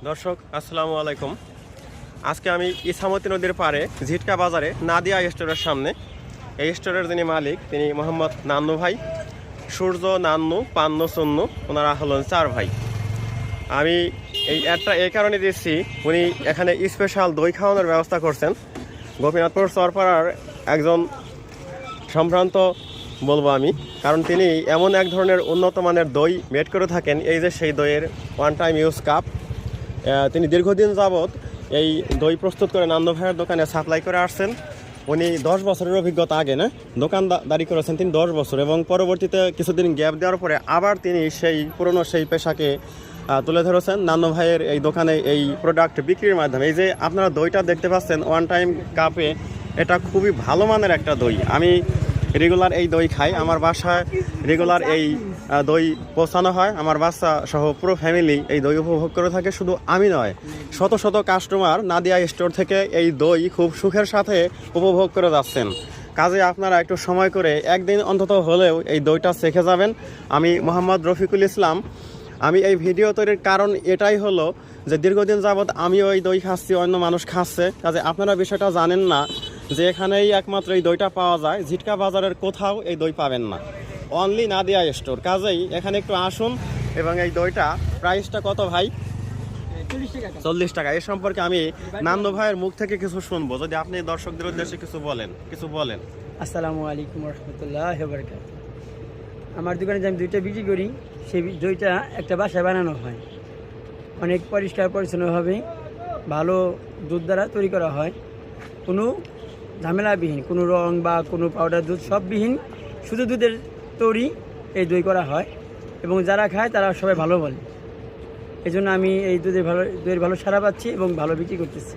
দর্শক আসসালামু আলাইকুম। আজকে আমি ইছামতি নদীর পাড়ে ঝিটকা বাজারে নাদিয়া স্টোরের সামনে। এই স্টোরের যিনি মালিক তিনি মোহাম্মদ নান্নু ভাই, সূর্য, নান্নু, পান্নু, চুন্নু, ওনারা হলেন 4 ভাই। আমি এই অ্যাডটা এই কারণে দিচ্ছি, উনি এখানে স্পেশাল দই খাওয়ানোর ব্যবস্থা করছেন। গোপীনাথপুর চরপাড়ার একজন সম্ভ্রান্ত বলবো আমি, কারণ তিনি এমন এক ধরনের উন্নত মানের দই মেড করে থাকেন। এই যে সেই দইয়ের ওয়ান টাইম ইউজ কাপ, তিনি দীর্ঘদিন যাবৎ এই দই প্রস্তুত করে নান্নু ভাইয়ের দোকানে সাপ্লাই করে আসছেন। উনি 10 বছরের অভিজ্ঞতা, আগে না দোকানদারি করেছেন তিনি 10 বছর, এবং পরবর্তীতে কিছুদিন গ্যাপ দেওয়ার পরে আবার তিনি সেই পুরনো সেই পেশাকে তুলে ধরেছেন নান্নু ভাইয়ের এই দোকানে এই প্রোডাক্ট বিক্রির মাধ্যমে। এই যে আপনারা দইটা দেখতে পাচ্ছেন ওয়ান টাইম কাপে, এটা খুবই ভালো মানের একটা দই। আমি রেগুলার এই দই খাই, আমার বাসায় রেগুলার এই দই পৌঁছানো হয়, আমার বাচ্চা সহ পুরো ফ্যামিলি এই দই উপভোগ করে থাকে। শুধু আমি নয়, শত শত কাস্টমার নাদিয়া স্টোর থেকে এই দই খুব সুখের সাথে উপভোগ করে যাচ্ছেন। কাজে আপনারা একটু সময় করে একদিন অন্তত হলেও এই দইটা চেখে যাবেন। আমি মোহাম্মদ রফিকুল ইসলাম। আমি এই ভিডিও তৈরির কারণ এটাই হলো যে দীর্ঘদিন যাবৎ আমিও এই দই খাচ্ছি, অন্য মানুষ খাচ্ছে। কাজে আপনারা বিষয়টা জানেন না যে এখানেই একমাত্র এই দইটা পাওয়া যায়, ঝিটকা বাজারের কোথাও এই দই পাবেন না, অনলি নাদিয়া স্টোর। কাজেই এখানে একটু আসুন। এবং এই দইটা প্রাইসটা কত ভাই? 40 টাকা। এ সম্পর্কে আমি নান্নু ভাইয়ের মুখ থেকে কিছু শুনবো, যদি আপনি দর্শকদের উদ্দেশ্যে কিছু বলেন। আসসালামু আলাইকুম রহমতুল্লাহ বারকাত। আমার দোকানে যে আমি দইটা বিক্রি করি, সেই দইটা একটা বাসায় বানানো হয়, অনেক পরিষ্কার পরিচ্ছন্নভাবে ভালো দুধ দ্বারা তৈরি করা হয়, কোনো ঝামেলাবিহীন, কোনো রং বা কোনো পাউডার দুধ সববিহীন, শুধু দুধের তৈরি এই দই করা হয়। এবং যারা খায় তারা সবাই ভালো বলে। এই জন্য আমি এই দইয়ের ভালো সাড়া পাচ্ছি এবং ভালো বিক্রি করতেছি।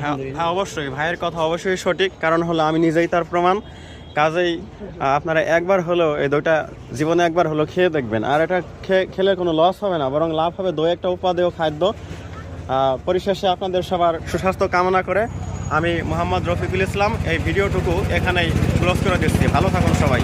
হ্যাঁ, অবশ্যই ভাইয়ের কথা অবশ্যই সঠিক, কারণ হলো আমি নিজেই তার প্রমাণ। কাজেই আপনারা একবার হলেও এই দইটা জীবনে একবার হলো খেয়ে দেখবেন, আর এটা খেলে কোনো লস হবে না, বরং লাভ হবে। দই একটা উপাদেয় খাদ্য। পরিশেষে আপনাদের সবার সুস্বাস্থ্য কামনা করে আমি মোহাম্মদ রফিকুল ইসলাম এই ভিডিওটুকু এখানেই ক্লোজ করে দিচ্ছি। ভালো থাকুন সবাই।